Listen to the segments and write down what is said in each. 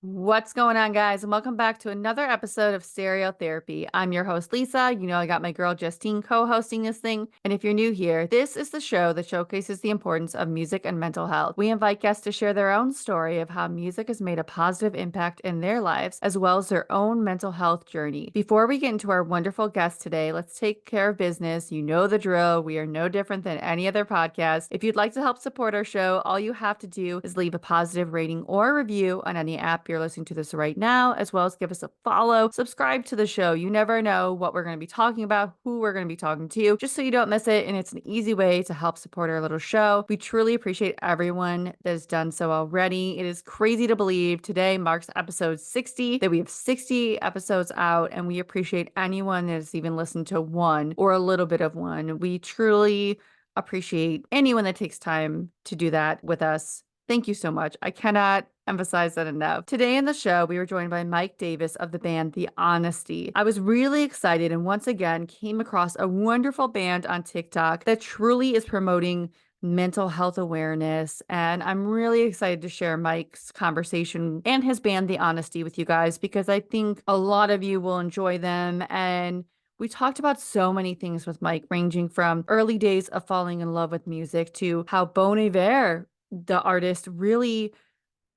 What's going on, guys? And welcome back to another episode of Stereo Therapy. I'm your host, Lisa. You know, I got my girl Justine co hosting this thing. And if you're new here, this is the show that showcases the importance of music and mental health. We invite guests to share their own story of how music has made a positive impact in their lives, as well as their own mental health journey. Before we get into our wonderful guest today, let's take care of business. You know the drill. We are no different than any other podcast. If you'd like to help support our show, all you have to do is leave a positive rating or review on any app you're listening to this right now, as well as give us a follow, subscribe to the show. You never know what we're going to be talking about, who we're going to be talking to, just so you don't miss it. And it's an easy way to help support our little show. We truly appreciate everyone that has done so already. It is crazy to believe today marks episode 60, that we have 60 episodes out, and we appreciate anyone that has even listened to one or a little bit of one. We truly appreciate anyone that takes time to do that with us. Thank you so much. I cannot emphasize that enough. Today in the show, we were joined by Mike Davis of the band The Honesty. I was really excited and once again came across a wonderful band on TikTok that truly is promoting mental health awareness. And I'm really excited to share Mike's conversation and his band, The Honesty, with you guys, because I think a lot of you will enjoy them. And we talked about so many things with Mike, ranging from early days of falling in love with music to how Bon Iver, the artist, really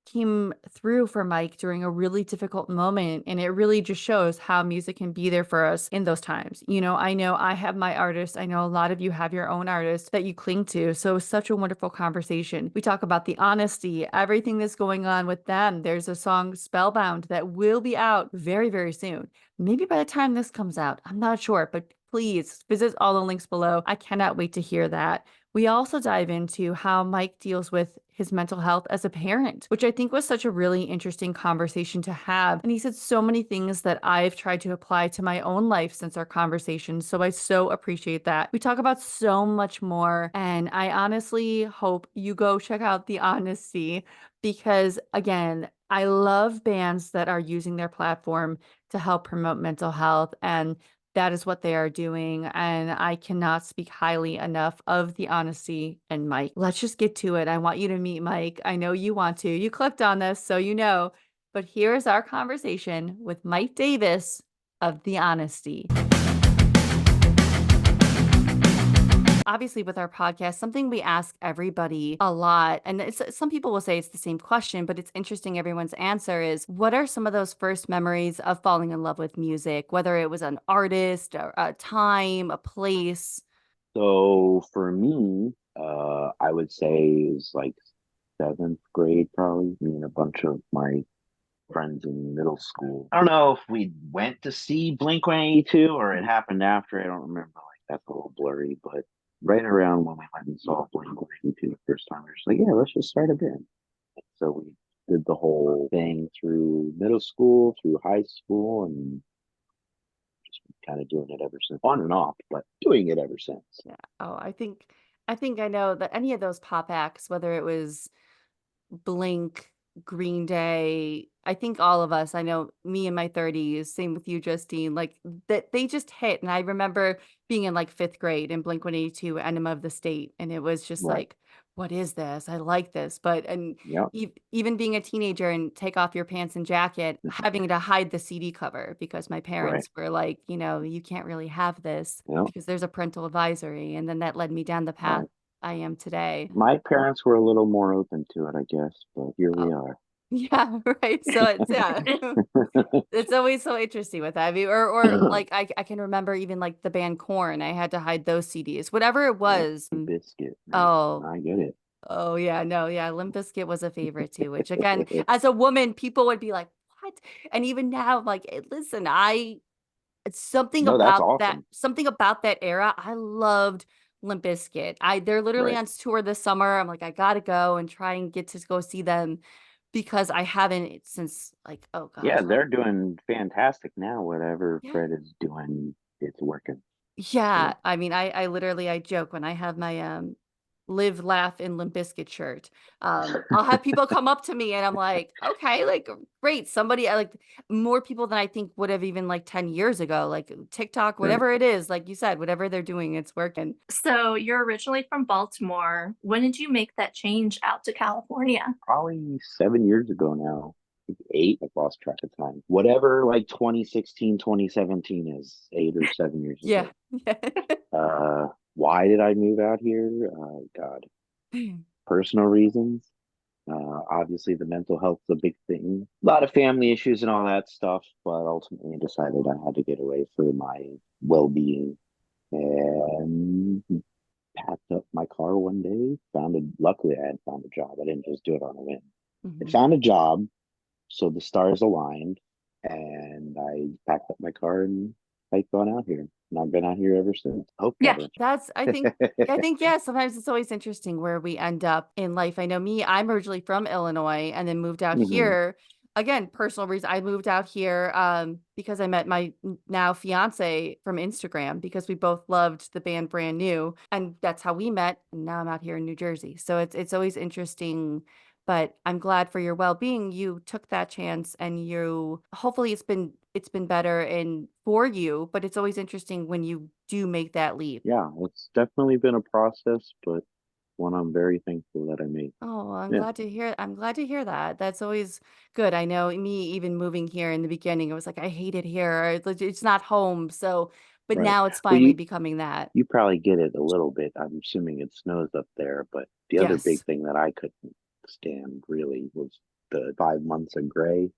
came through for Mike during a really difficult moment. And it really just shows how music can be there for us in those times. You know I have my artists. I know a lot of you have your own artists that you cling to. So it's such a wonderful conversation. We talk about The Honesty, everything that's going on with them. There's a song, Spellbound, that will be out very, very soon. Maybe by the time this comes out, I'm not sure, but please visit all the links below. I cannot wait to hear that. We also dive into how Mike deals with his mental health as a parent, which I think was such a really interesting conversation to have. And he said so many things that I've tried to apply to my own life since our conversation. So I so appreciate that. We talk about so much more. And I honestly hope you go check out The Honesty because, again, I love bands that are using their platform to help promote mental health. And that is what they are doing. And I cannot speak highly enough of The Honesty and Mike. Let's just get to it. I want you to meet Mike. I know you want to. You clicked on this, so you know. But here's our conversation with Mike Davis of The Honesty. Obviously, with our podcast, something we ask everybody a lot, and some people will say it's the same question, but it's interesting. Everyone's answer is, what are some of those first memories of falling in love with music, whether it was an artist, or a time, a place? So for me, I would say it was like seventh grade, probably. Me and a bunch of my friends in middle school. I don't know if we went to see Blink-182 or it happened after. I don't remember. Like that's a little blurry, but right around when we went and saw Blink-182 the first time, we were just like, yeah, let's just start a band. So we did the whole thing through middle school, through high school, and just kind of doing it ever since. On and off, but doing it ever since. Yeah. Oh, I think I know that any of those pop acts, whether it was Blink, Green Day, I think all of us, I know me in my 30s, same with you, Justine, like that they just hit. And I remember being in like fifth grade and Blink 182, Enema of the State. And it was just Right. like, what is this? I like this. But, and Yep. even being a teenager and take off your pants and jacket, having to hide the CD cover because my Right. parents were like, you can't really have this Yep. because there's a parental advisory. And then that led me down the path Right. I am today. My parents were a little more open to it, I guess, but here we are. Yeah, right. So it's yeah. It's always so interesting with that. I mean, or like I can remember even like the band Corn. I had to hide those CDs. Whatever it Right. was. Biscuit, right? Oh, I get it. oh yeah, no, yeah. Limp Bizkit was a favorite too, which again, as a woman, people would be like, what? And even now, I'm like, listen, it's No, that's awesome. something about that era. I loved Limp Bizkit. They're literally Right. on tour this summer. I'm like, I gotta go and try and get to go see them because I haven't since like, oh Yeah, gosh. they're doing fantastic now. Whatever Yeah. Fred is doing, it's working. Yeah. So I mean, I literally I joke when I have my live, laugh, in Limp Bizkit shirt. I'll have people come up to me and I'm like, okay, like great. Somebody I like more people than I think would have even like 10 years ago, like TikTok, right. whatever it is, like you said, whatever they're doing, it's working. So you're originally from Baltimore. When did you make that change out to California? Probably 7 years ago now. 8. I've lost track of time. Whatever, like 2016, 2017 is 8 or 7 years Yeah. ago. Yeah. Why did I move out here? God, personal reasons. Obviously, the mental health's a big thing. A lot of family issues and all that stuff, but ultimately, I decided I had to get away for my well-being and packed up my car one day. Luckily, I had found a job. I didn't just do it on a whim. I Mhm. found a job, so the stars aligned, and I packed up my car and hiked on out here. And I've been out here ever since. Hope Yeah. never. I think, yeah, sometimes it's always interesting where we end up in life. I know me, I'm originally from Illinois and then moved out Hmm. here. Again, personal reason. I moved out here because I met my now fiance from Instagram because we both loved the band Brand New, and that's how we met. And now I'm out here in New Jersey, so it's always interesting. But I'm glad for your well-being. You took that chance, and you hopefully it's been better and for you. But it's always interesting when you do make that leap. Yeah, it's definitely been a process, but one I'm very thankful that I made. Oh, well, I'm Yeah, glad to hear that. That's always good. I know me even moving here in the beginning, it was like I hate it here. It's not home. So, but right. now it's Well, finally becoming that. you probably get it a little bit. I'm assuming it snows up there, but the other big Yes. thing that I couldn't stand really was the 5 months of gray.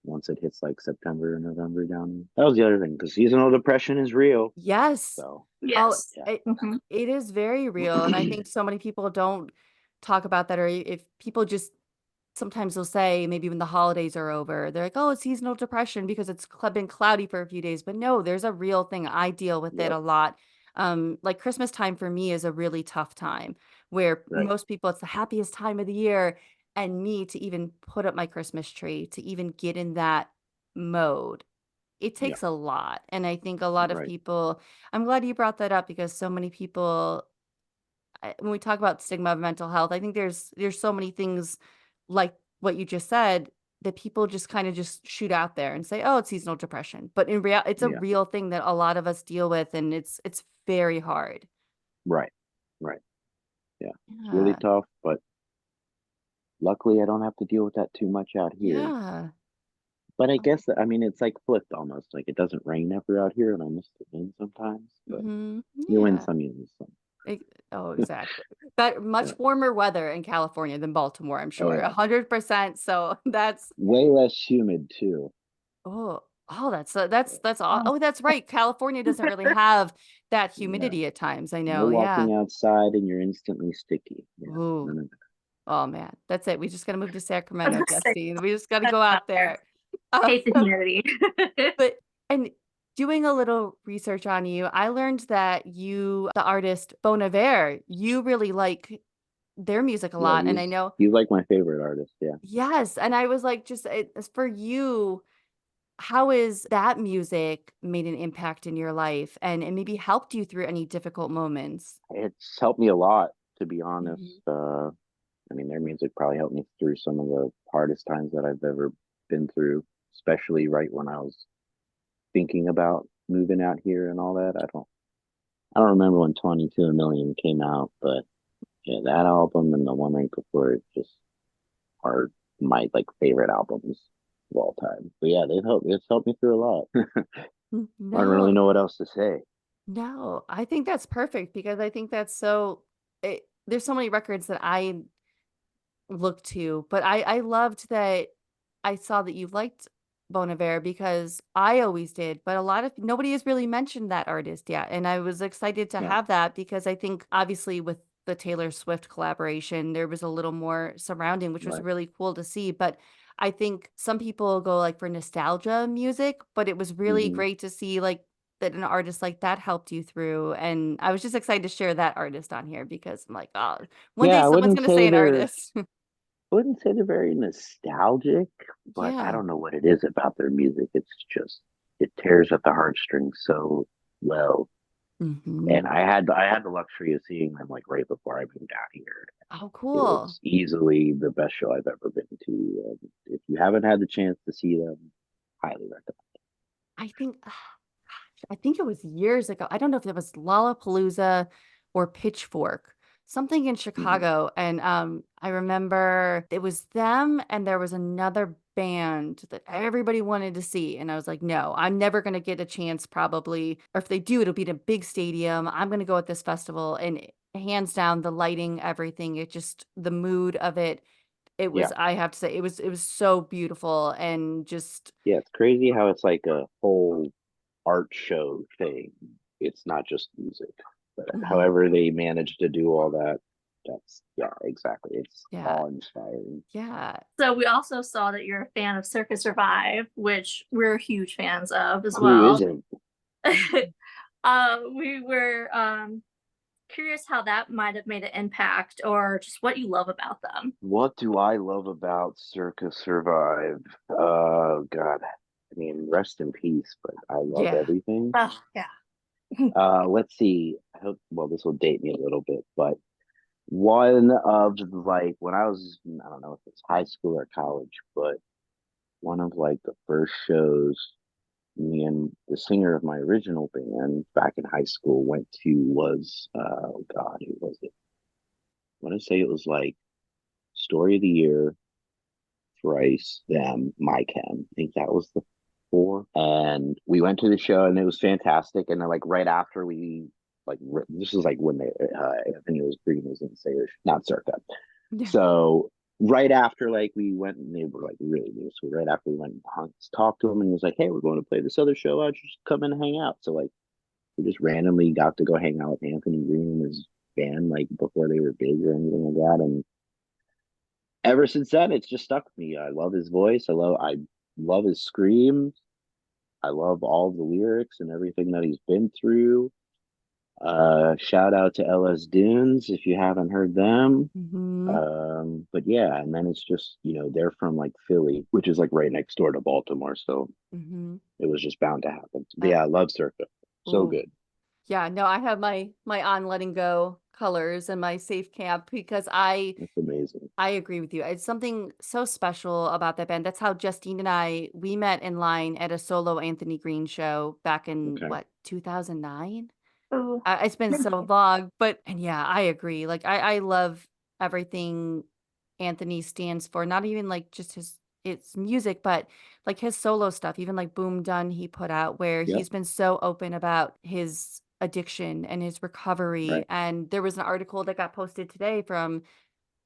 Once it hits like September and November down, that was the other thing because seasonal depression is real. Yes. So Oh, Yes. Hmm. it is very real. And I think so many people don't talk about that, or if people just sometimes they'll say maybe when the holidays are over, they're like, "Oh, it's seasonal depression because it's been cloudy for a few days." But no, there's a real thing. I deal with it yep, a lot. Like Christmas time for me is a really tough time where right, most people it's the happiest time of the year, and me to even put up my Christmas tree, to even get in that mode, it yeah, takes a lot. And I think a lot of right, people, I'm glad you brought that up because so many people when we talk about stigma of mental health, I think there's so many things like what you just said that people just kind of just shoot out there and say, "Oh, it's seasonal depression." But in real it's a yeah, real thing that a lot of us deal with, and it's very hard. right, right, yeah. It's really Yeah. tough, but luckily I don't have to deal with that too much out here. Yeah. But I guess I mean it's like flipped almost. Like it doesn't rain ever out here, and I miss the rain sometimes. But Mhm. you win Yeah. some, you lose some. Ex Oh, exactly. But Yeah. much warmer weather in California than Baltimore, I'm Oh sure. yeah. 100%. So that's Way less humid too. oh, oh, Yeah. that's all. Oh. Oh, that's right. California doesn't really have that Yeah. humidity at times. I No know. Yeah. walking outside and you're instantly sticky. Yeah. Ooh. None of Oh man. That's it. We just gotta move to I was Sacramento, gonna say, Justine. We just gotta that's go out out there. there. Uh, Taste the humidity. but and doing a little research on you, I learned that the artist Bon Iver, you really like their music a Yeah, lot. And I know, he's like my favorite artist. Yeah. yes. And I was like, just as for you, how is that music made an impact in your life and maybe helped you through any difficult moments? It's helped me a lot, to be honest. Mhm. I mean, their music probably helped me through some of the hardest times that I've ever been through, especially right when I was thinking about moving out here and all that. I don't remember when 22 a Million came out, but yeah, that album and the one right before it just are my like favorite albums of all time. But yeah, it's helped me through a lot. I don't really No, know what else to say. no, I think that's perfect because I think that's there's so many records that I look to, but I loved that I saw that you liked Bon Iver because I always did, but a lot of nobody has really mentioned that artist yet. And I was excited to No, have that because I think obviously with the Taylor Swift collaboration, there was a little more surrounding, which was right. really cool to see. But I think some people go like for nostalgia music, but it was really Hmm. great to see like that an artist like that helped you through. And I was just excited to share that artist on here because I'm like, oh, one day Yeah, someone's gonna say an artist. I wouldn't say they're very nostalgic, but I Yeah. don't know what it is about their music. It's just it tears at the heartstrings so well. Mhm. And I had the luxury of seeing them like right before I moved out here. Oh, It cool. was easily the best show I've ever been to. And if you haven't had the chance to see them, highly recommend. I think I think it was years ago. I don't know if it was Lollapalooza or Pitchfork, something in Hmm. Chicago. And I remember it was them and there was another band that everybody wanted to see. And I was like, no, I'm never going to get a chance probably. Or if they do, it'll be in a big stadium. I'm going to go at this festival. And hands down, the lighting, everything, it just, the mood of it, it Yeah. was, I have to say, it was so beautiful and just, Yeah, it's crazy how it's like a whole art show thing. It's not just music. But mhm, however they managed to do all that, that's yeah, exactly. It's yeah, awe-inspiring. yeah, So we also saw that you're a fan of Circus Survive, which we're huge fans of as Who well. isn't? We were curious how that might have made an impact or just what you love about them. What do I love about Circus Survive? Oh God. I mean, rest in peace, but I love yeah. everything. Oh, yeah. Let's see. I hope, well, this will date me a little bit, but one of like when I was, I don't know if it's high school or college, but one of like the first shows me and the singer of my original band back in high school went to was, oh God, who was it? I want to say it was like Story of the Year, Thrice, them, My Chem. I think that was the four. And we went to the show and it was fantastic. And then like right after we this is like when they Anthony was Green was in Sayers, not Circa. Yeah. So right after like we went and they were like really new. So right after we went and talked to him and he was like, hey, we're going to play this other show. I'll just come and hang out. So like we just randomly got to go hang out with Anthony Green and his band like before they were big or anything like that. And ever since then, it's just stuck with me. I love his voice. I love his screams. I love all the lyrics and everything that he's been through. Shout out to LS Dunes if you haven't heard them. Hmm. But yeah, and then it's just, they're from like Philly, which is like right next door to Baltimore, so Hmm. it was just bound to happen. But yeah, I love Circa. So Ooh. good. Yeah, no, I have my on letting go colors and my safe camp because That's amazing. I agree with you. It's something so special about that band. That's how Justine and I we met in line at a solo Anthony Green show back in Okay. what, 2009? Oh, It's been so long, but and yeah, I agree. Like I love everything Anthony stands for. Not even like just his it's music, but like his solo stuff, even like Boom Done he put out where Yep. he's been so open about his addiction and his recovery. Right. And there was an article that got posted today from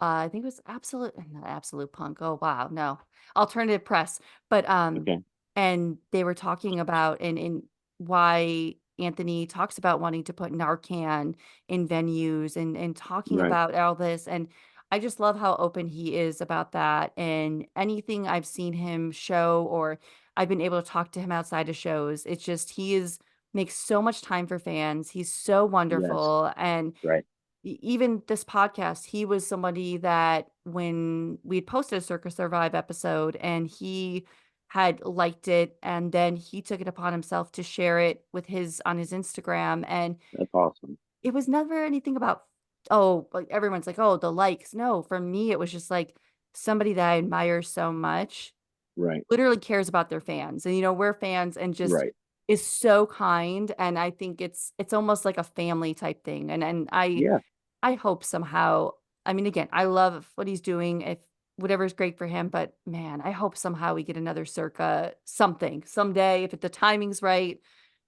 I think it was not Absolute Punk. Oh wow, no. Alternative Press. But Okay. and they were talking about and why Anthony talks about wanting to put Narcan in venues and talking Right. about all this. And I just love how open he is about that. And anything I've seen him show or I've been able to talk to him outside of shows, it's just he is makes so much time for fans. He's so Yes. wonderful. And Right. even this podcast, he was somebody that when we'd posted a Circus Survive episode and he had liked it and then he took it upon himself to share it with his on his Instagram and That's awesome. it was never anything about oh, like everyone's like, "Oh, the likes." No, for me it was just like somebody that I admire so much Right. literally cares about their fans. And we're fans and just Right. is so kind and I think it's almost like a family type thing. And Yeah. I hope somehow I mean, again, I love what he's doing, if whatever's great for him, but man, I hope somehow we get another Circa something someday, if the timing's right,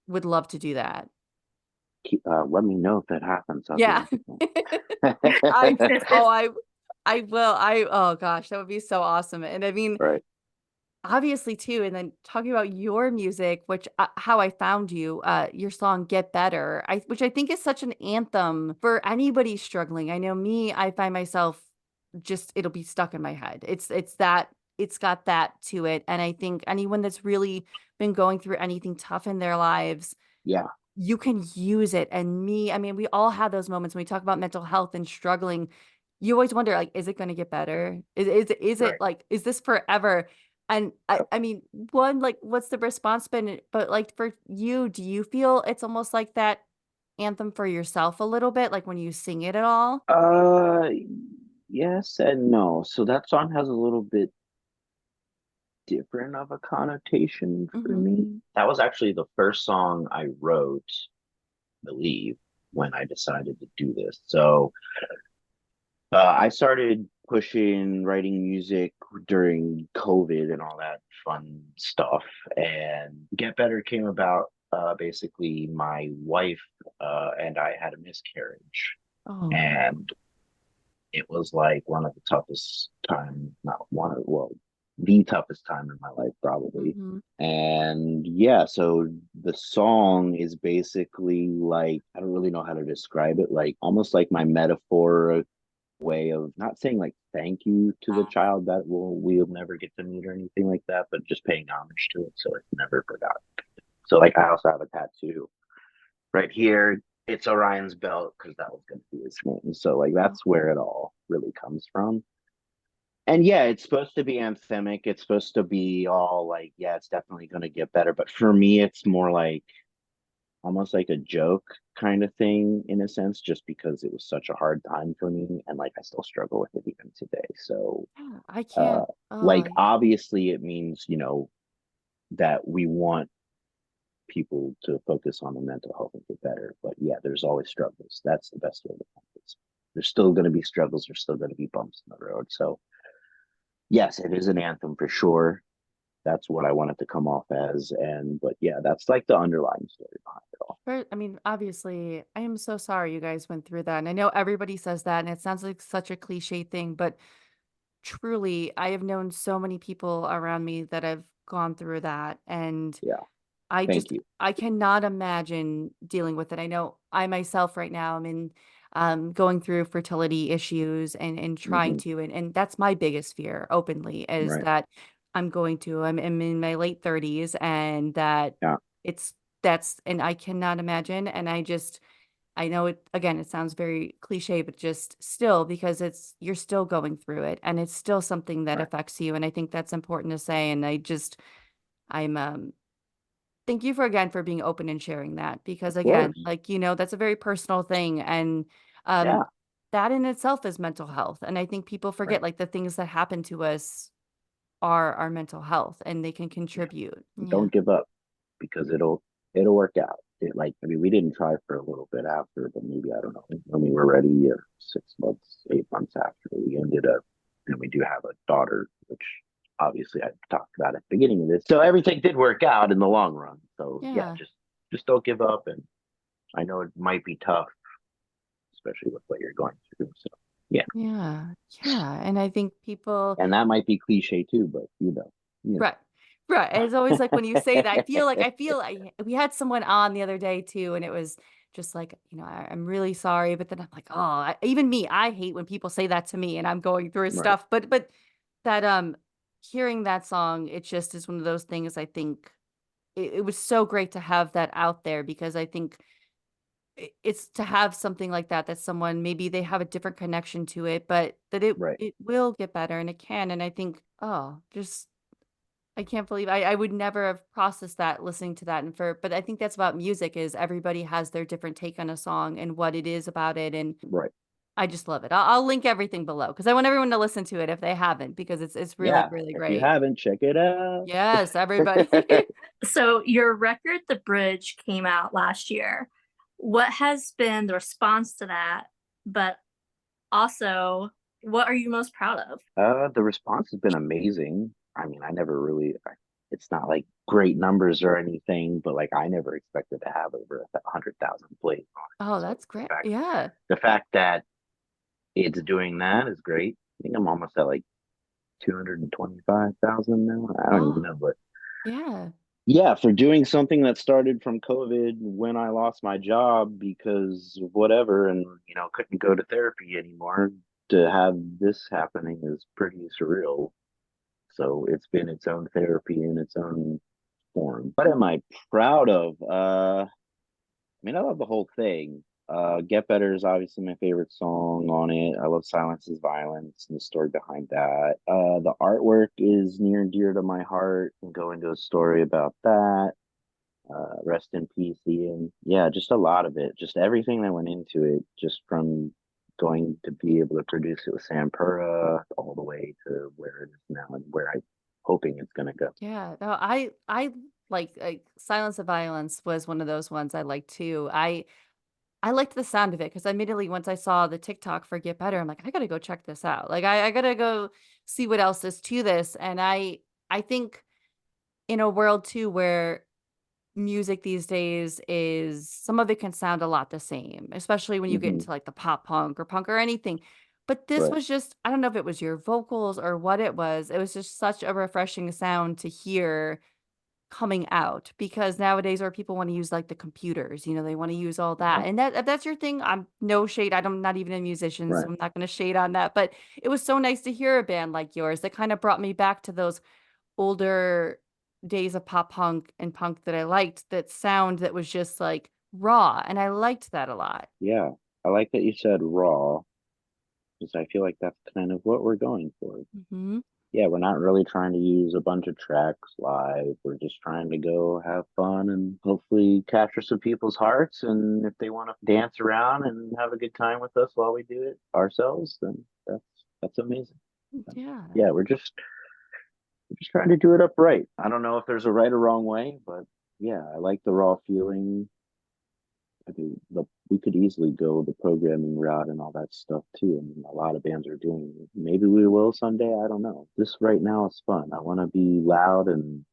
would love to do that. Let me know if that happens. I'll be Yeah. interested. I oh, I will. Oh gosh, that would be so awesome. And I mean, Right. obviously too, and then talking about your music, which how I found you, your song "Get Better," which I think is such an anthem for anybody struggling. I know me, I find myself just it'll be stuck in my head. It's that it's got that to it, and I think anyone that's really been going through anything tough in their lives, Yeah. you can use it. And me, I mean, we all have those moments when we talk about mental health and struggling. You always wonder, like, is it going to get better? Is it Right. like, is this forever? And Yep. I mean, one, like, what's the response been? But like for you, do you feel it's almost like that anthem for yourself a little bit, like when you sing it at all? Uh, yes and no. So that song has a little bit different of a connotation for Hmm. me. That was actually the first song I wrote, I believe, when I decided to do this. So I started pushing writing music during COVID and all that fun stuff. And Get Better came about. Basically, my wife and I had a miscarriage, Oh. and it was like one of the toughest time, not one of, well, the toughest time in my life, probably. Hmm. And yeah, so the song is basically like, I don't really know how to describe it, like almost like my metaphor way of not saying like thank you to the child that we'll never get to meet or anything like that, but just paying homage to it so it's never forgotten. So like I also have a tattoo right here. It's Orion's belt because that was going to be his name. So like that's where it all really comes from. And yeah, it's supposed to be anthemic. It's supposed to be all like, yeah, it's definitely going to get better. But for me, it's more like almost like a joke kind of thing in a sense, just because it was such a hard time for me. And like, I still struggle with it even today. So, Yeah, I uh, can't. Oh, like, obviously, it means, that we want people to focus on the mental health and get better. But yeah, there's always struggles. That's the best way to put it. There's still going to be struggles. There's still going to be bumps in the road. So, yes, it is an anthem for sure. That's what I want it to come off as. And, but yeah, that's like the underlying story behind it all. I mean, obviously, I am so sorry you guys went through that. And I know everybody says that, and it sounds like such a cliche thing, but truly, I have known so many people around me that have gone through that. And Yeah. Thank you. I cannot imagine dealing with it. I know I myself right now am in going through fertility issues and trying Hmm. to, and that's my biggest fear openly is Right. that I'm in my late 30s and that Yeah. it's and I cannot imagine. And I know it again, it sounds very cliche, but just still because you're still going through it and it's still something that Right. affects you. And I think that's important to say. And I'm thank you for again for being open and sharing that because Of again, course. like, that's a very personal thing and Yeah. that in itself is mental health. And I think people Right. forget like the things that happen to us are our mental health and they can Yeah. contribute. Yeah. Don't give up because it'll work out. I mean, we didn't try for a little bit after, but maybe I don't know when we were ready, 6 months, 8 months after we ended up, and we do have a daughter, which obviously I talked about at the beginning of this. So everything did work out in the long run. So yeah, Yeah. just don't give up. And I know it might be tough, especially with what you're going through. So yeah, Yeah. Yeah. And I think people and that might be cliche too, but right. Right. It's always like when you say that, I feel like we had someone on the other day too, and it was just like, I'm really sorry. But then I'm like, oh, even me, I hate when people say that to me and I'm going through right, stuff. But that, hearing that song, it just is one of those things I think it was so great to have that out there because I think it's to have something like that, that someone maybe they have a different connection to it, but that right. it will get better and it can. And I think, oh, just I can't believe I would never have processed that listening to that but I think that's about music is everybody has their different take on a song and what it is about it, and Right. I just love it. I'll link everything below because I want everyone to listen to it if they haven't because it's really, Yeah. really If you great. haven't, check it out. Yes, everybody. So your record, The Bridge, came out last year. What has been the response to that? But also, what are you most proud of? The response has been amazing. I mean, I never really, it's not like great numbers or anything, but like I never expected to have over 100,000 plays on it. Oh, So that's great. Yeah. the fact that it's doing that is great. I think I'm almost at like 225,000 now. I don't even Oh, know, but yeah. yeah, for doing something that started from COVID when I lost my job because of whatever and couldn't go to therapy anymore, to have this happening is pretty surreal. So it's been its own therapy in its own form. What am I proud of? I mean, I love the whole thing. Get Better is obviously my favorite song on it. I love Silence is Violence and the story behind that. The artwork is near and dear to my heart. And go into a story about that. Rest in peace, Ian. Yeah, just a lot of it. Just everything that went into it, just from going to be able to produce it with Sampura all the way to where it is now and where I'm hoping it's gonna go. Yeah. No, I like Silence of Violence was one of those ones I like too. I liked the sound of it because immediately once I saw the TikTok for Get Better, I'm like, I gotta go check this out. Like I gotta go see what else is to this. And I think in a world too where music these days is some of it can sound a lot the same, especially when you get Hmm. into like the pop punk or anything. But this Right. was just, I don't know if it was your vocals or what it was. It was just such a refreshing sound to hear coming out because nowadays where people want to use like the computers, they want to use all Yeah. that. And that if that's your thing, I'm no shade. I'm not even a musician, so Right. I'm not going to shade on that. But it was so nice to hear a band like yours that kind of brought me back to those older days of pop punk and punk that I liked, that sound that was just like raw. And I liked that a lot. Yeah. I like that you said raw because I feel like that's kind of what we're going for. Hmm. Yeah, we're not really trying to use a bunch of tracks live. We're just trying to go have fun and hopefully capture some people's hearts. And if they want to dance around and have a good time with us while we do it ourselves, then that's amazing. Yeah. Yeah, we're just trying to do it upright. I don't know if there's a right or wrong way, but yeah, I like the raw feeling. I mean, we could easily go the programming route and all that stuff too. I mean, a lot of bands are doing it. Maybe we will someday. I don't know. This right now is fun. I want to be loud and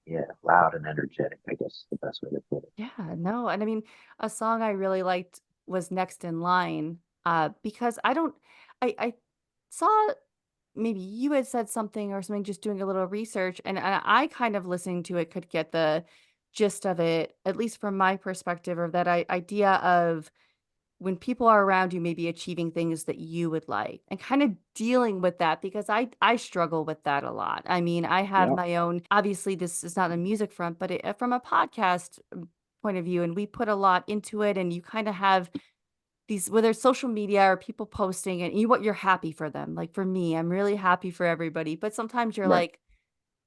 yeah, loud and energetic. I guess is the best way to put it. Yeah, no, and I mean, a song I really liked was Next in Line, because I saw maybe you had said something or something just doing a little research, and I kind of listening to it could get the gist of it, at least from my perspective, or that idea of when people are around you maybe achieving things that you would like and kind of dealing with that because I struggle with that a lot. I mean, I have Yeah, my own, obviously this is not a music front, but from a podcast point of view, and we put a lot into it, and you kind of have these, whether it's social media or people posting, and you're happy for them. Like for me, I'm really happy for everybody, but sometimes you're right, like,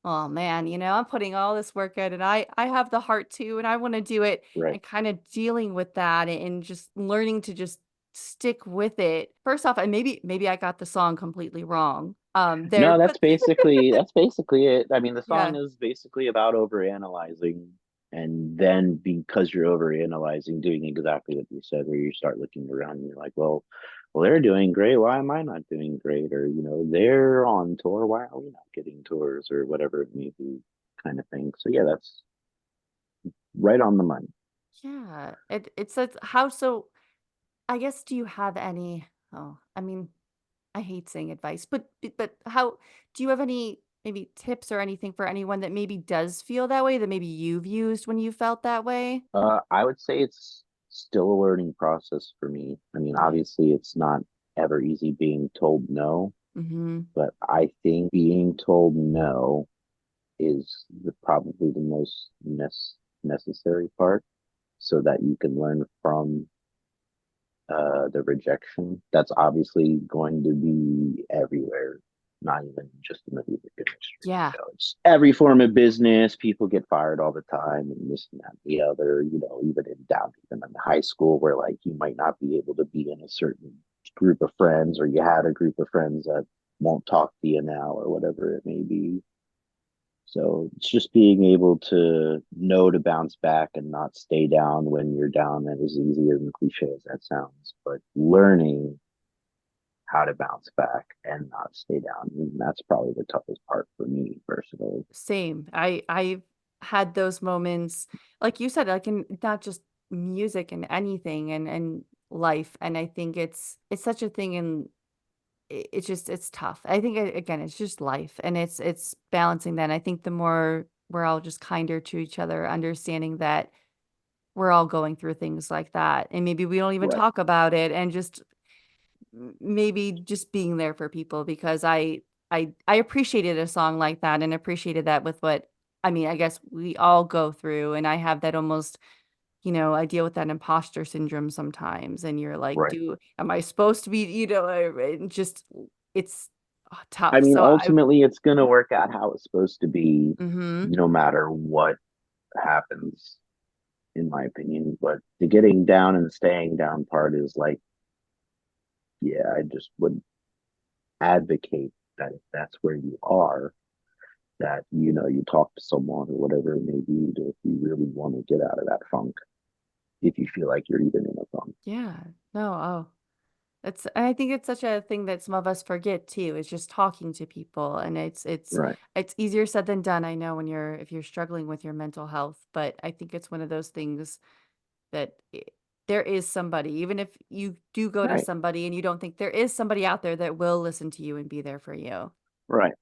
oh man, I'm putting all this work in and I have the heart too and I want to do it, right. and kind of dealing with that and just learning to just stick with it. First off, and maybe I got the song completely wrong. There No, but that's basically it. I mean, the yeah. song is basically about overanalyzing, and then because you're overanalyzing, doing exactly what you said, where you start looking around and you're like, well, they're doing great. Why am I not doing great? Or they're on tour. Why are we not getting tours? Or whatever it may be, kind of thing. So yeah, that's right on the money. Yeah. It says how so I guess do you have any, oh, I mean, I hate saying advice, but how do you have any maybe tips or anything for anyone that maybe does feel that way that maybe you've used when you felt that way? I would say it's still a learning process for me. I mean, Yeah. obviously, it's not ever easy being told no. Mhm. But I think being told no is probably the most necessary part so that you can learn from the rejection. That's obviously going to be everywhere, not even just in the music industry. Yeah. It's every form of business. People get fired all the time, and this and that and the other. Even even in high school, where like you might not be able to be in a certain group of friends, or you had a group of friends that won't talk to you now, or whatever it may be. So it's just being able to know to bounce back and not stay down when you're down. That is easy and cliche as that sounds, but learning how to bounce back and not stay down. And that's probably the toughest part for me personally. Same. I've had those moments, like you said, like in not just music and anything and life. And I think it's such a thing, and it's just it's tough. I think again, it's just life, and it's balancing that. And I think the more we're all just kinder to each other, understanding that we're all going through things like that, and maybe we don't even Right, talk about it, and just maybe just being there for people because I appreciated a song like that and appreciated that with what I mean, I guess we all go through, and I have that almost, I deal with that imposter syndrome sometimes, and you're like, right. do am I supposed to be, and just it's I tough. mean, So ultimately, it's going to work out how it's supposed to be, mhm. no matter what happens, in my opinion. But the getting down and staying down part is like, yeah, I just would advocate that if that's where you are, that you talk to someone or whatever it may be if you really want to get out of that funk. if you feel like you're even in a funk. Yeah. No, oh. I think it's such a thing that some of us forget too, is just talking to people. And Right. it's easier said than done, I know, when if you're struggling with your mental health, but I think it's one of those things that there is somebody, even if you do go to Right. somebody and you don't think, there is somebody out there that will listen to you and be there for you. Right.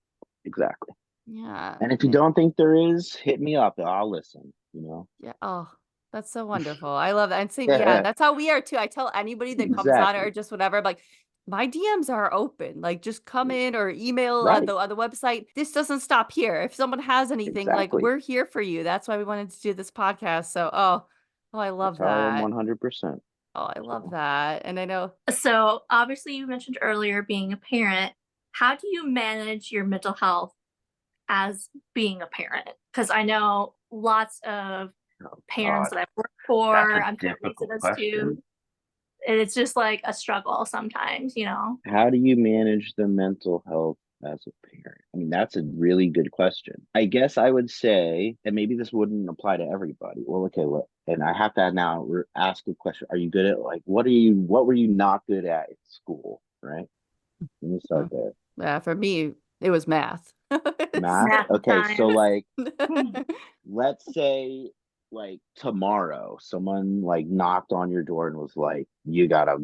Exactly. Yeah. And if you don't think there is, hit me up. I'll listen, you know? Yeah. Oh, that's so wonderful. I love that. And same, yeah, Yeah, that's how we are too. I tell anybody that comes on or exactly. just whatever, I'm like, my DMs are open. Like, just come in or email Right. on the website. This doesn't stop here. If someone has anything, like, Exactly. we're here for you. That's why we wanted to do this podcast. So, oh, I That's love how I am that. 100%. Oh, I love So, that. And I know, So, obviously, you mentioned earlier being a parent. How do you manage your mental health as being a parent? Because I know lots of oh parents God, that I've worked that's for, a I'm sure Lisa difficult does too. question. And it's just like a struggle sometimes, you know? How do you manage the mental health as a parent? I mean, that's a really good question. I guess I would say, and maybe this wouldn't apply to everybody. Well, okay, well, and I have to now ask a question. Are you good at like what were you not good at in school? Right? Let me start oh, there. yeah, for me, it was math. Math. Math Okay, so times. like let's say like tomorrow someone like knocked on your door and was like, you gotta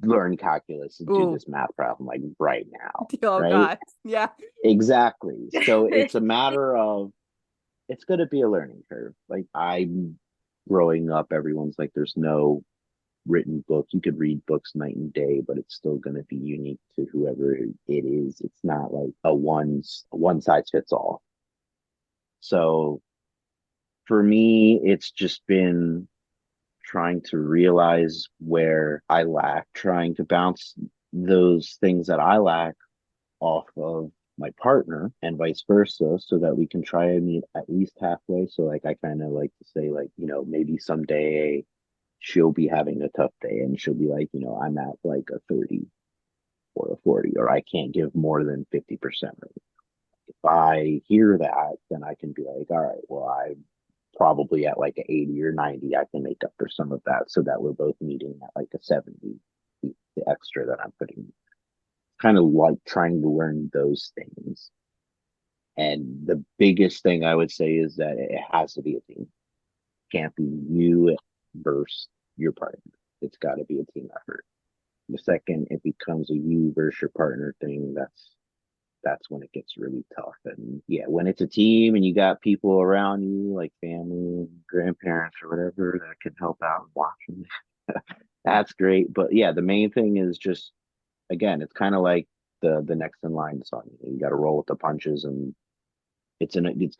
learn calculus and do Ooh, this math problem like right now, oh right? God. Yeah. Exactly. So it's a matter of it's going to be a learning curve. Like I'm growing up, everyone's like, there's no written book. You could read books night and day, but it's still going to be unique to whoever it is. It's not like a one size fits all. So for me, it's just been trying to realize where I lack, trying to bounce those things that I lack off of my partner and vice versa so that we can try and meet at least halfway. So like I kind of like to say like, maybe someday she'll be having a tough day and she'll be like, I'm at like a 30 or a 40 or I can't give more than 50% right. If I hear that, then I can be like, all right, well, I'm probably at like a 80 or 90. I can make up for some of that so that we're both meeting at like a 70, the extra that I'm putting. Kind of like trying to learn those things. And the biggest thing I would say is that it has to be a team. Can't be you versus your partner. It's got to be a team effort. The second it becomes a you versus your partner thing, that's when it gets really tough. And yeah, when it's a team and you got people around you like family and grandparents or whatever that can help out and watch them, that's great. But yeah, the main thing is just again, it's kind of like the next in line song. You got to roll with the punches, and it's gonna be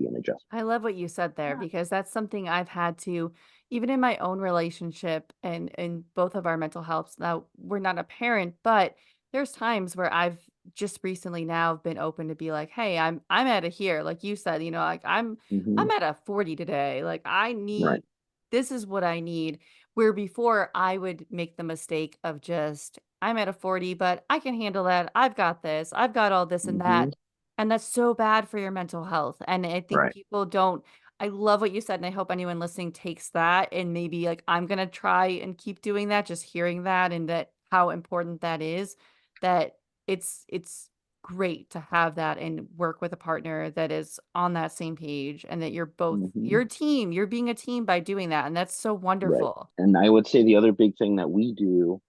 an adjustment. I love what you said there Yeah. because that's something I've had to, even in my own relationship and in both of our mental health. Now, we're not a parent, but there's times where I've just recently now been open to be like, hey, I'm at a here, like you said, like Hmm. I'm at a 40 today. Like I Right. need this is what I need. Where before I would make the mistake of just, I'm at a 40, but I can handle that. I've got this. I've got all this and Hmm. that. And that's so bad for your mental health, and I think Right. people don't. I love what you said, and I hope anyone listening takes that and maybe, like, I'm gonna try and keep doing that, just hearing that and that how important that is, that it's great to have that and work with a partner that is on that same page and that you're both Hmm. you're a team, you're being a team by doing that, and that's so Right. wonderful. And I would say the other big thing that we do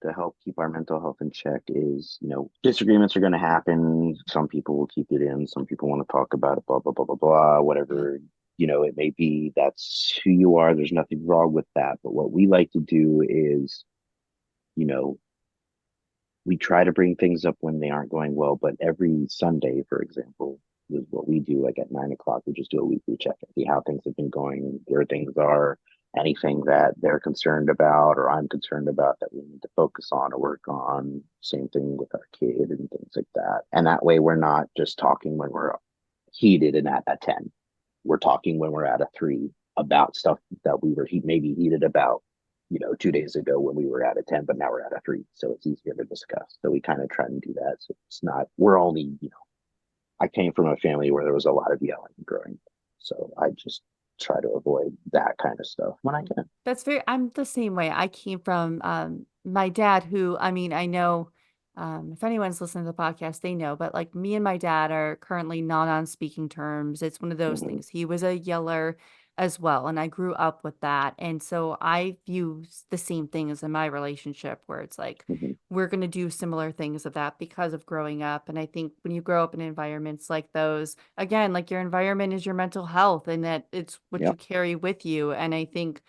to help keep our mental health in check is, disagreements are going to happen. Some people will keep it in. Some people want to talk about it, blah, blah, blah, blah, blah, Yeah. whatever, it may be. That's who you are. There's nothing wrong with that. But what we like to do is, you know, we try to bring things up when they aren't going well. But every Sunday, for example, is what we do. Like at 9 o'clock, we just do a weekly check and see how things have been going, where things are, anything that they're concerned about or I'm concerned about that we need to focus on or work on. Same thing with our kid and things like that. And that way, we're not just talking when we're heated and at a 10. We're talking when we're at a 3 about stuff that we were maybe heated about 2 days ago when we were at a 10, but now we're at a 3. So it's easier to discuss. So we kind of try and do that. So it's not, we're only, I came from a family where there was a lot of yelling growing up. So I just try to avoid that kind of stuff when I can. I'm the same way. I came from my dad, who, I mean, I know if anyone's listening to the podcast, they know, but like me and my dad are currently not on speaking terms. It's one of those Hmm. things. He was a yeller as well, and I grew up with that. And so I view the same things in my relationship where it's like Hmm. we're going to do similar things of that because of growing up. And I think when you grow up in environments like those, again, like your environment is your mental health and that it's what you Yep. carry with you. And I think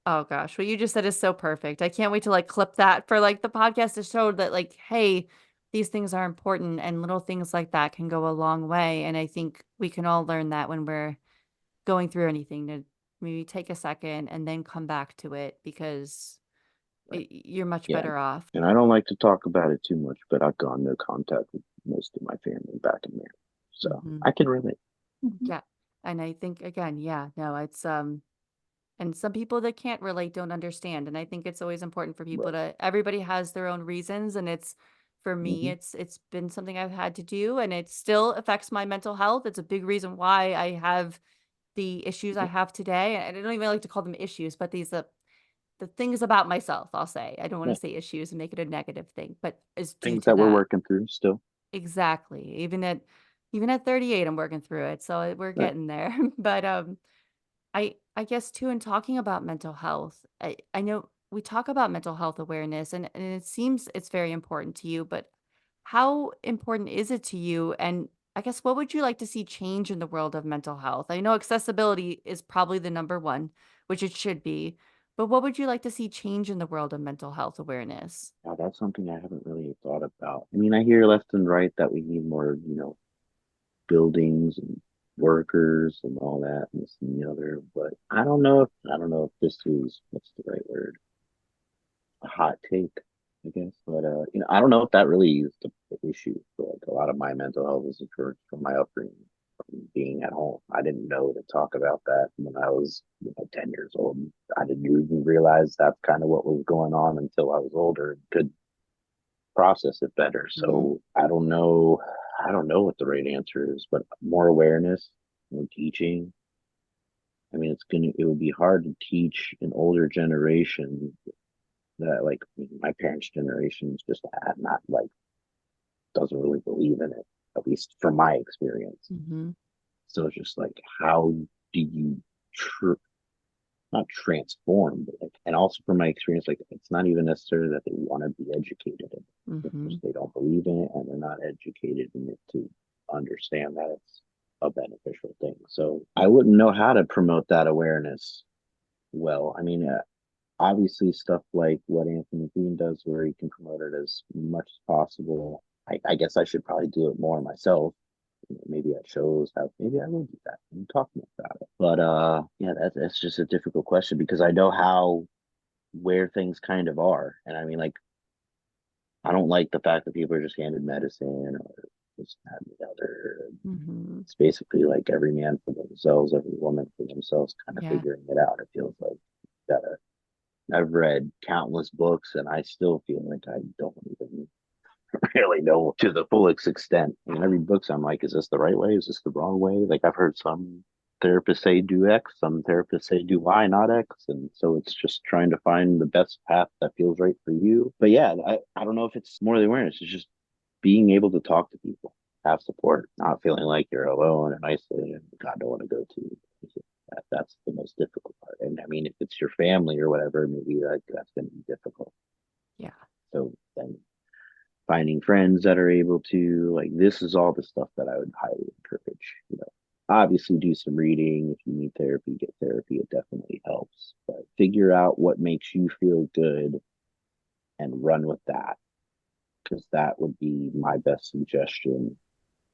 oh gosh, what you just said is so perfect. I can't wait to like clip that for like the podcast to show that like, hey, these things are important and little things like that can go a long way. And I think we can all learn that when we're going through anything to maybe take a second and then come back to it because Right. you're much Yeah. better off. And I don't like to talk about it too much, but I've gone no contact with most of my family back in there. So Hmm. I can relate. Yeah. And I think again, yeah, no, it's and some people that can't relate don't understand, and I think it's always important for people Right. to everybody has their own reasons, and it's for me, Hmm. it's been something I've had to do, and it still affects my mental health. It's a big reason why I have the issues I Yep. have today. And I don't even like to call them issues, but these the things about myself, I'll say. I don't want Yeah. to say issues and make it a negative thing, but is due Things to that we're that. working through still. Exactly. Even at 38, I'm working through it. So we're Right. getting there. But I guess too, in talking about mental health, I know we talk about mental health awareness and it seems it's very important to you, but how important is it to you? And I guess what would you like to see change in the world of mental health? I know accessibility is probably the number one, which it should be, but what would you like to see change in the world of mental health awareness? Now that's something I haven't really thought about. I mean, I hear left and right that we need more, buildings and workers and all that and this and the other, but I don't know if this is what's the right word? A hot take, I guess. But I don't know if that really is the issue. For like a lot of my mental health is from my upbringing, from being at home. I didn't know to talk about that when I was 10 years old. I didn't even realize that's kind of what was going on until I was older and could process it better. Hmm. So I don't know what the right answer is, but more awareness, more teaching. I mean, it would be hard to teach an older generation that like my parents' generation is just not like doesn't really believe in it, at least from my experience. Hmm. So it's just like how do you tr- not transform, but like, and also from my experience, like it's not even necessarily that they want to be educated in it. It's Hmm. just they don't believe in it and they're not educated in it to understand that it's a beneficial thing. So I wouldn't know how to promote that awareness well. I mean, obviously stuff like what Anthony Quinn does, where he can promote it as much as possible. I guess I should probably do it more myself. Maybe at shows, maybe I will do that and talk more about it. But yeah, that's just a difficult question because I know how where things kind of are, and I mean, like, I don't like the fact that people are just handed medicine or this, that, and the other. Hmm. It's basically like every man for themselves, every woman for themselves, kind of Yeah. figuring it out. It feels like gotta I've read countless books and I still feel like I don't even really know to the fullest extent. I mean, I read books, I'm like, is this the right way? Is this the wrong way? Like, I've heard some therapists say do X, some therapists say do Y, not X. And so it's just trying to find the best path that feels right for you. But yeah, I don't know if it's more the awareness, it's just being able to talk to people, have support, not feeling like you're alone and isolated and God don't want to go to. That's the most difficult part. And I mean, if it's your family or whatever, maybe that's going to be difficult. Yeah. So then finding friends that are able to like this is all the stuff that I would highly encourage. Obviously do some reading. If you need therapy, get therapy. It definitely helps. But figure out what makes you feel good and run with that. Because that would be my best suggestion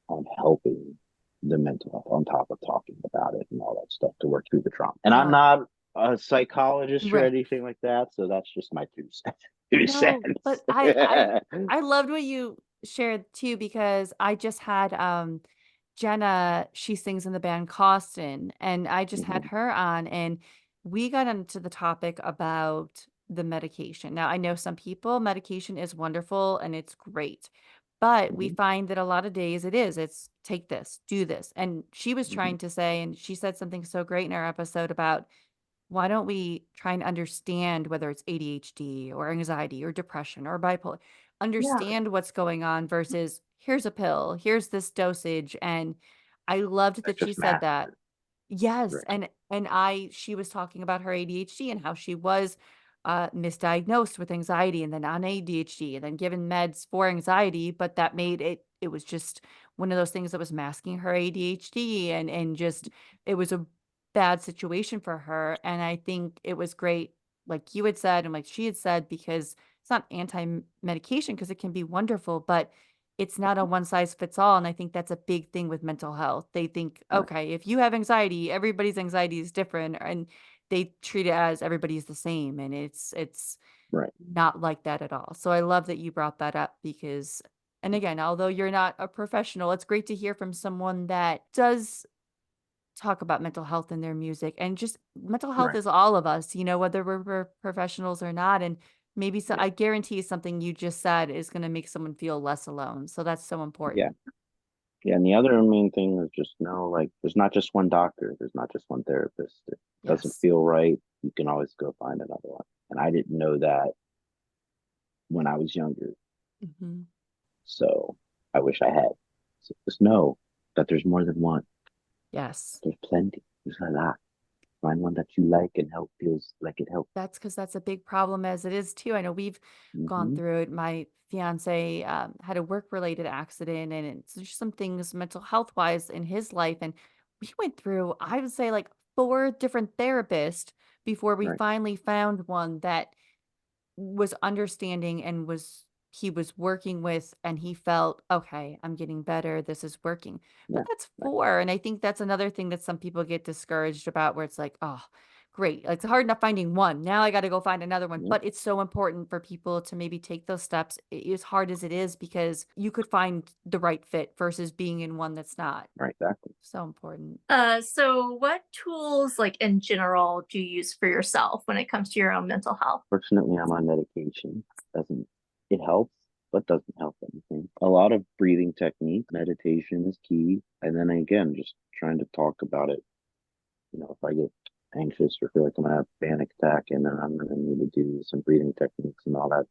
on helping the mental health on top of talking about it and all that stuff to work through the trauma. And I'm Uh, not a psychologist or right. anything like that, so that's just my 2 cents. Two No, but cents. I loved what you shared too because I just had Jenna, she sings in the band Costin, and I just had Mhm. her on and we got into the topic about the medication. Now, I know some people medication is wonderful and it's great. But we Mhm. find that a lot of days it's take this, do this. And she was Mhm. trying to say, and she said something so great in our episode about why don't we try and understand whether it's ADHD or anxiety or depression or bipolar, Yeah. understand what's going on versus here's a pill, here's this dosage. And I loved That's that she just said math. that. Yes, Right. she was talking about her ADHD and how she was, misdiagnosed with anxiety and then on ADHD and then given meds for anxiety, but that made it was just one of those things that was masking her ADHD and just it was a bad situation for her, and I think it was great, like you had said and like she had said, because it's not anti-medication because it can be wonderful, but it's not a one size fits all, and I think that's a big thing with mental health. They think, Right. okay, if you have anxiety, everybody's anxiety is different, and they treat it as everybody's the same, and it's Right. not like that at all. So I love that you brought that up because and again, although you're not a professional, it's great to hear from someone that does talk about mental health in their music and just mental health Right. is all of us, whether we're professionals or not. And maybe so Yeah. I guarantee something you just said is going to make someone feel less alone. So that's so Yeah. important. Yeah. And the other main thing is just know, like, there's not just one doctor. There's not just one therapist. If it doesn't Yes. feel right, you can always go find another one. And I didn't know that when I was younger. Hmm. So I wish I had. So just know that there's more than one. Yes. There's plenty. There's a lot. Find one that you like and help feels like it helps. That's because that's a big problem as it is too. I know we've gone Mm-hmm. through it. My fiance had a work related accident and it's just some things mental health wise in his life. And we went through, I would say, like four different therapists before we Right. finally found one that was understanding and he was working with and he felt, "Okay, I'm getting better, this is working." But Yeah. that's Right. 4, and I think that's another thing that some people get discouraged about where it's like, "Oh, great, it's hard enough finding one, now I gotta go find another one." Yep. But it's so important for people to maybe take those steps, as hard as it is, because you could find the right fit versus being in one that's not. Right. Exactly. So important. So what tools, like in general, do you use for yourself when it comes to your own mental health? Fortunately, I'm on medication. Doesn't it helps, but doesn't help anything. A lot of breathing technique, meditation is key, and then again, just trying to talk about it. If I get anxious or feel like I'm gonna have a panic attack, and then I'm gonna need to do some breathing techniques and all that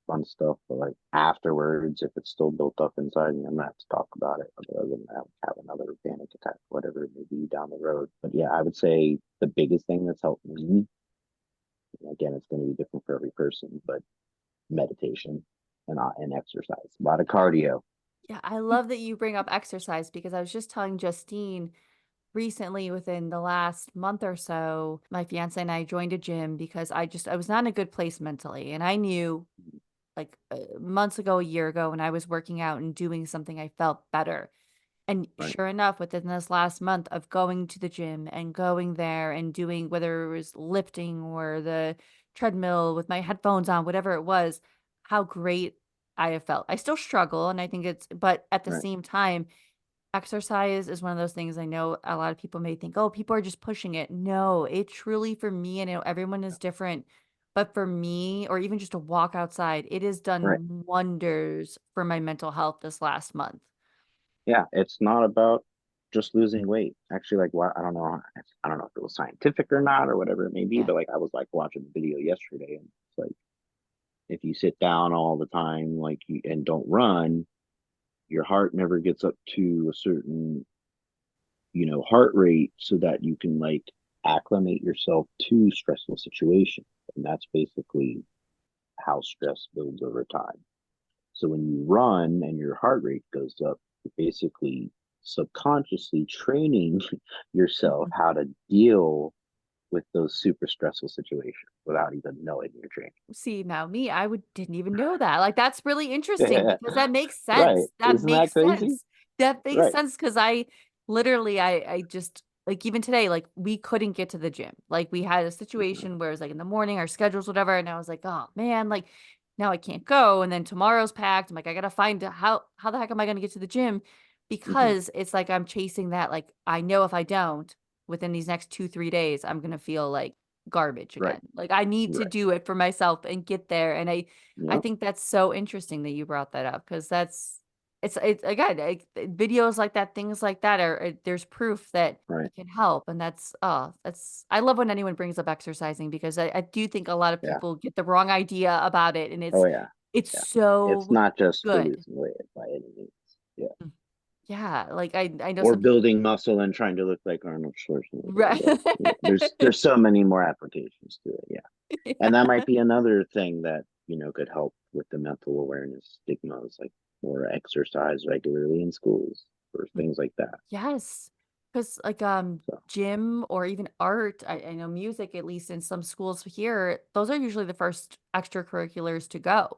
fun stuff. But like afterwards, if it's still built up inside me, I'm gonna have to talk about it. Otherwise, I'm gonna have another panic attack, whatever it may be down the road. But yeah, I would say the biggest thing that's helped me, and again, it's going to be different for every person, but meditation and exercise, a lot of cardio. Yeah, I love that you bring up exercise because I was just telling Justine recently within the last month or so, my fiance and I joined a gym because I was not in a good place mentally. And I knew like months ago, a year ago, when I was working out and doing something, I felt better. And Right. sure enough, within this last month of going to the gym and going there and doing whether it was lifting or the treadmill with my headphones on, whatever it was, how great I have felt. I still struggle. And I think but at the Right. same time, exercise is one of those things I know a lot of people may think, "Oh, people are just pushing it." No, it truly for me, and I know everyone is different, but for me, or even just a walk outside, it has Right. done wonders for my mental health this last month. Yeah, it's not about just losing weight. Actually, like, what, I don't know if it was scientific or not or whatever it may be, Yeah. but like I was like watching the video yesterday, and it's like if you sit down all the time, and don't run, your heart never gets up to a certain heart rate so that you can like acclimate yourself to stressful situations. And that's basically how stress builds over time. So when you run and your heart rate goes up, you're basically subconsciously training yourself Mhm. how to deal with those super stressful situations without even knowing you're training. See, now me, didn't even know that. Like, that's really interesting Yeah, because that makes right. sense. That Isn't that makes crazy? sense. That makes Right. sense because I literally, I just like even today, like we couldn't get to the gym. Like we had a situation where it was like in the morning, our schedules, whatever, and I was like, oh man, like now I can't go. And then tomorrow's packed. I'm like, I gotta find how the heck am I gonna get to the gym? Hmm. Because it's like I'm chasing that. Like I know if I don't within these next 2, 3 days, I'm gonna feel like garbage Right. again. Like I need to Right. do it for myself and get there. And I Yep. think that's so interesting that you brought that up because it's again videos like that, things like that there's proof that Right. it can help. And that's I love when anyone brings up exercising because I do think a lot of Yeah. people get the wrong idea about it, and Oh yeah. it's Yeah. It's so not just for good. losing weight by any means. Yeah. Yeah, like I know Or some people. building muscle and trying to look like Arnold Schwarzenegger. Right. But there's so many more applications to it. Yeah. And that might be another thing that, could help with the mental awareness stigmas, like more exercise regularly in schools or things like that. Yes. Because like So gym or even art, I know music, at least in some schools here, those are usually the first extracurriculars to go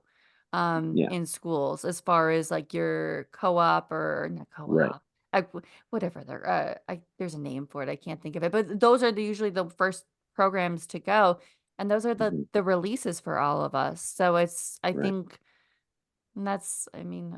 yeah, in schools as far as like your co-op or not right. co-op, whatever they're there's a name for it. I can't think of it, but those are usually the first programs to go. And those are the Hmm. the releases for all of us. So it's I Right. think and that's I mean,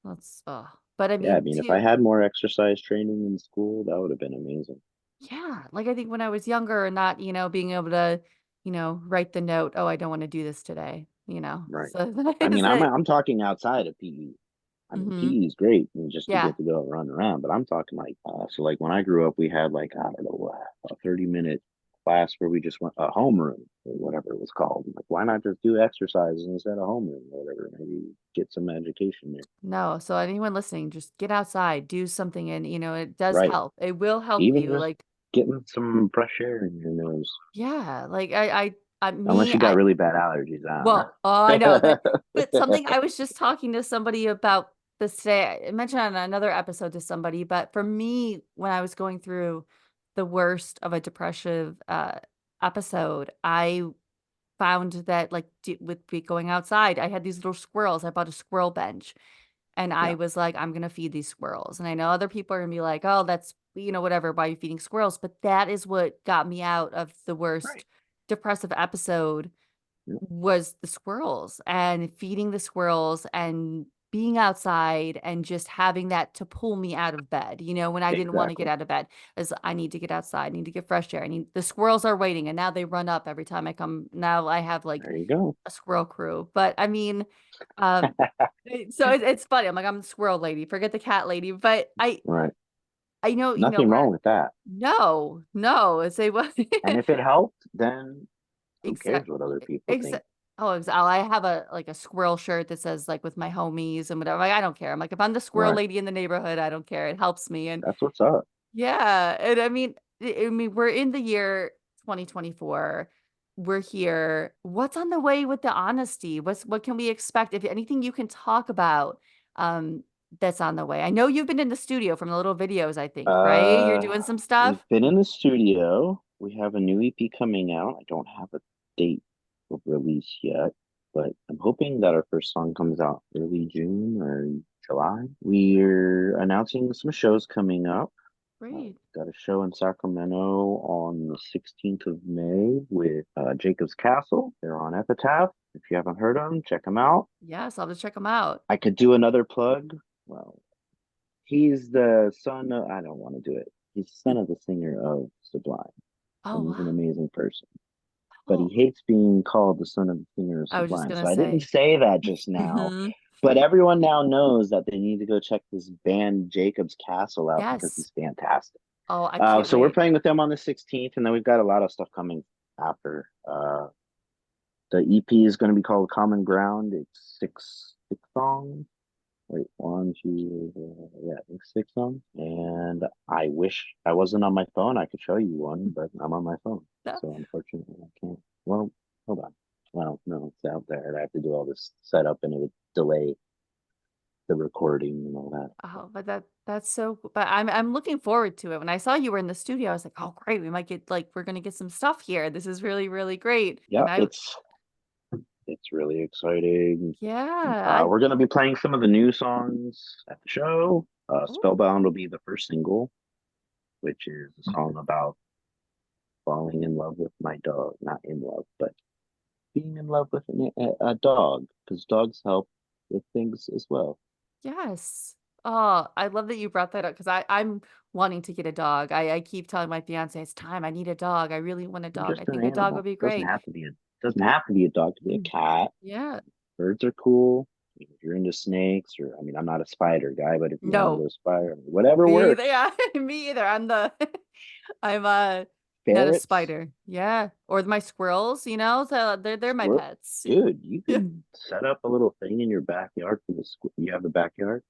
that's but I Yeah, I mean mean, if I too. had more exercise training in school, that would have been amazing. Yeah, like, I think when I was younger and not, being able to, write the note, "Oh, I don't wanna do this today," Right. so I that mean, is I'm it. I'm talking outside of PE. I mean, Mhm. PE is great and just to Yeah. get to go and run around, but I'm talking like, so like when I grew up, we had like, I don't know, a 30-minute class where we just went a homeroom or whatever it was called. Like, why not just do exercises instead of homeroom or whatever? Maybe get some education there. No, so anyone listening, just get outside, do something, and, it does Right. help. It will help Even you, just like getting some fresh air in your nose, yeah, like, I unless me, you got I really bad allergies. I well, oh, I know don't that but something I was just talking to somebody about this today. I mentioned on another episode to somebody, but for me, when I was going through the worst of a depressive episode, I found that like with going outside, I had these little squirrels. I bought a squirrel bench and I yeah. was like, I'm gonna feed these squirrels. And I know other people are gonna be like, oh, that's whatever, why are you feeding squirrels? But that is what got me out of the Right. worst depressive episode Yeah. was the squirrels and feeding the squirrels and being outside and just having that to pull me out of bed, when I didn't want to get Exactly. out of bed, as I need to get outside, I need to get fresh air. I need the squirrels are waiting and now they run up every time I come. Now I have like There you go. a squirrel crew. But I mean, um, so it's funny. I'm like, I'm the squirrel lady, forget the cat lady. But Right. I know, Nothing we're wrong with that. no, it's a what And if it helped, then who cares exact what other people think? exact I have a like a squirrel shirt that says like with my homies and whatever. Like I don't care. I'm like if I'm the squirrel Right. lady in the neighborhood, I don't care. It helps me. And That's what's up. yeah, and I mean we're in the year 2024. We're here. What's on the way with the honesty? What can we expect? If anything you can talk about um that's on the way. I know you've been in the studio from the little videos, I think, right? You're Uh, doing some we've stuff? been in the studio. We have a new EP coming out. I don't have a date of release yet, but I'm hoping that our first song comes out early June or July. We're announcing some shows coming up. Great. Got a show in Sacramento on the 16th of May with Jacob's Castle. They're on Epitaph. If you haven't heard them, check them out. Yes, I'll just check them out. I could do another plug. Well, he's the son of, I don't want to do it. He's the son of the singer of Sublime, Oh and he's an wow. amazing person. But he Oh, hates being called the son of the singer of I was just Sublime. gonna So I didn't say. say that just now. Mhm. But everyone now knows that they need to go check this band Jacob's Castle out because Yes. he's fantastic. Oh, I can't So we're wait. playing with them on the 16th, and then we've got a lot of stuff coming after. The EP is going to be called Common Ground. It's six songs. Wait, one, two, yeah, I think six songs. And I wish I wasn't on my phone. I could show you one, but I'm on my phone. So unfortunately, I can't. Well, hold on. Well, no, it's out there. I have to do all this setup, and it would delay the recording and all that. Oh, but that's so but I'm looking forward to it. When I saw you were in the studio, I was like, "Oh, great. We might get like we're gonna get some stuff here. This is really, really great." Yeah, And it's really exciting. yeah, I We're going to be playing some of the new songs at the show. oh, Spellbound will be the first single, which is a song about falling in love with my dog. Not in love, but being in love with a dog, because dogs help with things as well. yes. Oh, I love that you brought that up because I'm wanting to get a dog. I keep telling my fiance, it's time. I need a dog. I really want a dog. I Just an think a dog would animal. be Doesn't great. have to be a doesn't have to be a dog. To be a Mm. cat. Yeah. Birds are cool. If you're into snakes, or I mean, I'm not a spider guy, but if you want to No, go spider, whatever me either. works. Yeah, me either. I'm not a Ferrets, spider. Yeah. Or my squirrels, so they're my squirrel, pets. dude, you Yeah. can set up a little thing in your backyard for the squirrel. You have a backyard?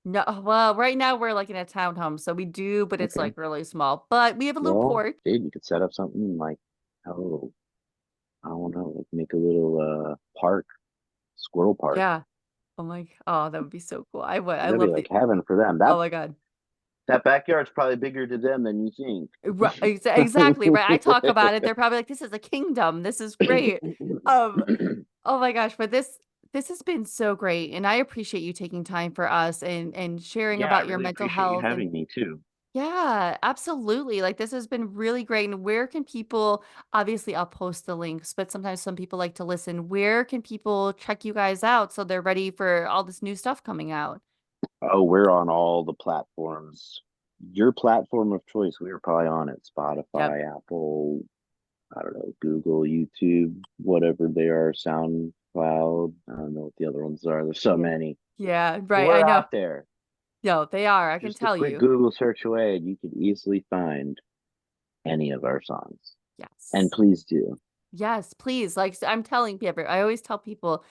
No, well, right now we're like in a townhome, so we do, but it's Okay. like really small. But we have a little Well, porch. dude, you could set up something like, oh, I don't know, like make a little park, squirrel park. Yeah. Oh, that would be so cool. I would. I That'd be love like the. heaven for them. Oh my God. That backyard's probably bigger to them than you Exactly, right. I talk think. about it. They're probably like, this is a kingdom. This is great. Um, oh my gosh, but this has been so great. And I appreciate you taking time for us and sharing Yeah, I about your really mental appreciate you health. And having me too. yeah, absolutely. Like this has been really great. And where can people, obviously I'll post the links, but sometimes some people like to listen. Where can people check you guys out so they're ready for all this new stuff coming out? Oh, we're on all the platforms. Your platform of choice, we are probably on it. Yep. Spotify, Apple, I don't know, Google, YouTube, whatever they are, SoundCloud. I don't know what the other ones are. There's so Yeah. many. Yeah, But right. I we're know. out there. No, they are. I can Just a tell quick you. Google search away, and you can easily find any of our songs. And Yes. please do. Yes, please. Like I'm telling people, I always tell people,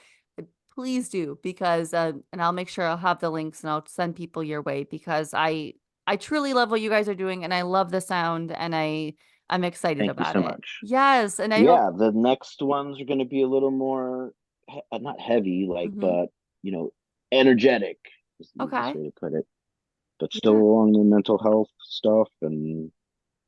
please do because and I'll make sure I'll have the links and I'll send people your way because I truly love what you guys are doing and I love the sound and I'm excited Thank you about so it. much. Yes, and I hope Yeah, the next ones are going to be a little more, not heavy, like, mhm. but, you know, energetic is the easiest Okay. way to put it. But still Yeah. along the mental health stuff, and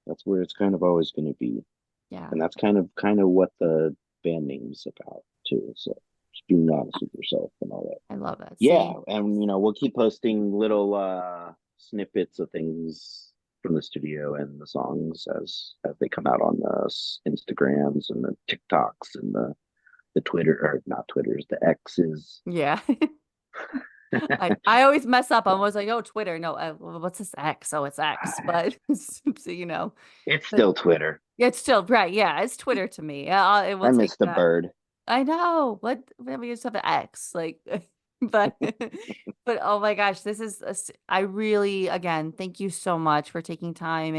that's where it's kind of always going to be. Yeah. And that's kind of what the band name's about too. So just being honest with yourself and all that. I love that. Yeah, See? and we'll keep posting little snippets of things from the studio and the songs as they come out on the Instagrams and the TikToks and the Twitter, or not Twitters, the X's. Yeah. I always mess up. I'm always like, oh, Twitter. No, what's this X? Oh, it's X. But so, It's but still Twitter. it's still right. Yeah, it's Twitter to me. It will I take miss the that. bird. I know. What we just have an X, like, but but oh my gosh, this is I really again thank you so much for taking time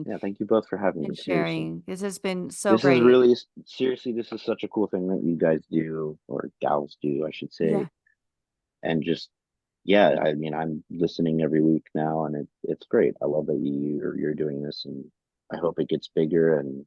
Yeah, thank you both for having me. and Seriously, sharing. This has been so this is great. really seriously. This is such a cool thing that you guys do, or gals do, I should Yeah, say. And just yeah, I mean, I'm listening every week now, and it's great. I love that you're doing this, and I hope it gets bigger. And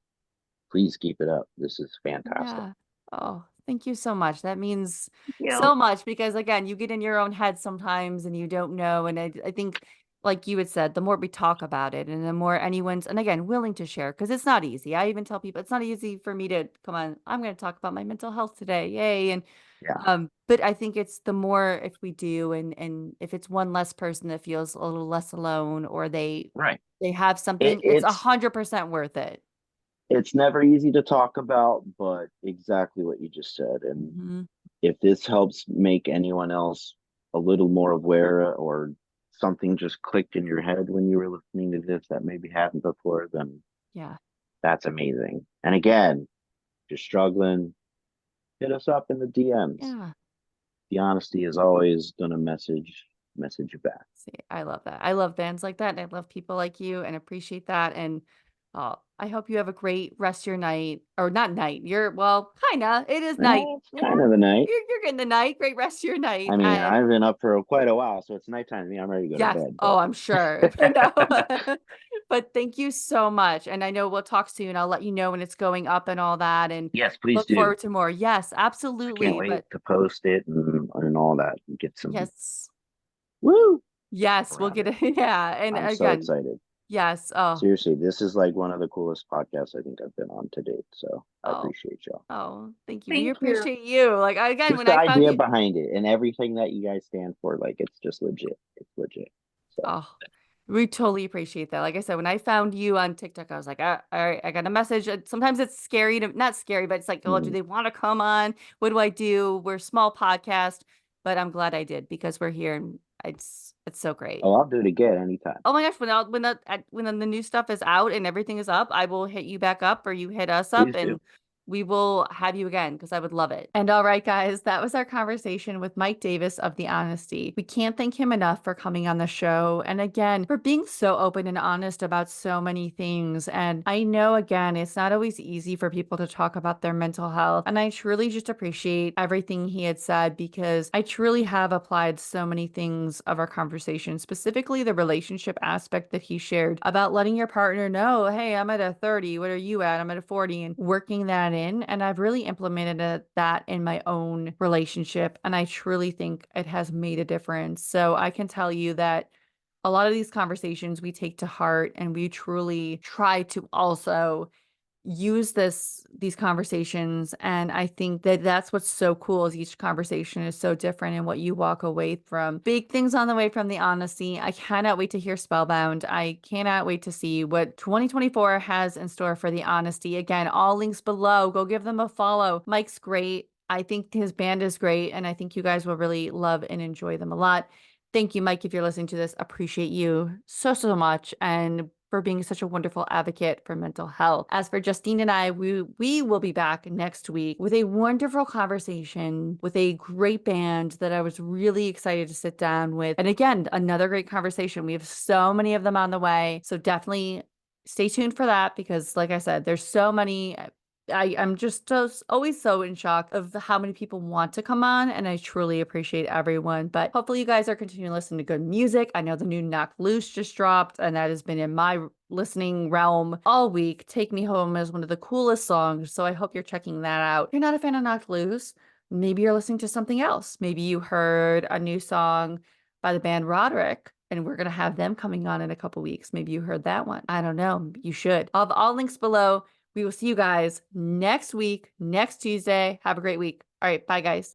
please keep it up. This is fantastic. yeah. Oh, thank you so much. That means You. so much because again, you get in your own head sometimes and you don't know. And I think, like you had said, the more we talk about it and the more anyone's, and again, willing to share, because it's not easy. I even tell people it's not easy for me to come on, I'm going to talk about my mental health today. Yay. And Yeah, but I think it's the more if we do and if it's one less person that feels a little less alone or right. they have It, something, it's it's 100% worth it. it's never easy to talk about, but exactly what you just said. And Mhm. if this helps make anyone else a little more aware, or something just clicked in your head when you were listening to this that maybe hadn't before, then Yeah. that's amazing. And again, if you're struggling, hit us up in the DMs. Yeah. The honesty is always gonna message you back. See, I love that. I love bands like that, and I love people like you and appreciate that, and, I hope you have a great rest of your night or not night, well, kinda, it is night. It's Yeah, kind of the night. you're getting the night, great rest of your I night, mean, and I've been up for quite a while, so it's nighttime to me. I'm ready to go to yes. bed, Oh, I'm sure. but But thank you so much, and I know we'll talk soon, I'll let you know when it's going up and all that, and yes, please look do. forward to more. Yes, I can't absolutely, wait but to post it and all that and get some yes. woo Yes, we'll around get it. it. Yeah, and I'm so again, excited. yes. Oh, Seriously, this is like one of the coolest podcasts I think I've been on to date. So I oh. appreciate y'all. Oh, thank you. We Thank you. appreciate you. Like, again, Just when the I found idea you behind it and everything that you guys stand for, like it's just legit. It's legit. So oh, we totally appreciate that. Like I said, when I found you on TikTok, I was like, all right, I got a message. Sometimes it's scary to, not scary, but it's like, oh, do mhm. they want to come on? What do I do? We're a small podcast, but I'm glad I did because we're here and It's so great. Oh, I'll do it again anytime. Oh my gosh, when the new stuff is out and everything is up, I will hit you back up or you hit us up Please do. and we will have you again because I would love it. And all right, guys, that was our conversation with Mike Davis of The Honesty. We can't thank him enough for coming on the show. And again, for being so open and honest about so many things. And I know, again, it's not always easy for people to talk about their mental health. And I truly just appreciate everything he had said because I truly have applied so many things of our conversation, specifically the relationship aspect that he shared about letting your partner know, hey, I'm at a 30. What are you at? I'm at a 40, and working that in. And I've really implemented that in my own relationship. And I truly think it has made a difference. So I can tell you that a lot of these conversations we take to heart and we truly try to also use these conversations. And I think that that's what's so cool is each conversation is so different and what you walk away from. Big things on the way from The Honesty. I cannot wait to hear Spellbound. I cannot wait to see what 2024 has in store for The Honesty. Again, all links below. Go give them a follow. Mike's great. I think his band is great, and I think you guys will really love and enjoy them a lot. Thank you, Mike, if you're listening to this. Appreciate you so much. And for being such a wonderful advocate for mental health. As for Justine and I, we will be back next week with a wonderful conversation with a great band that I was really excited to sit down with. And again, another great conversation. We have so many of them on the way. So definitely stay tuned for that because like I said, there's so many. I'm just always so in shock of how many people want to come on, and I truly appreciate everyone. But hopefully you guys are continuing to listen to good music. I know the new Knock Loose just dropped, and that has been in my listening realm all week. Take Me Home is one of the coolest songs, so I hope you're checking that out. If you're not a fan of Knock Loose, maybe you're listening to something else. Maybe you heard a new song by the band Roderick, and we're going to have them coming on in a couple weeks. Maybe you heard that one. I don't know. You should. I'll have all links below. We will see you guys next week, next Tuesday. Have a great week. All right. Bye, guys.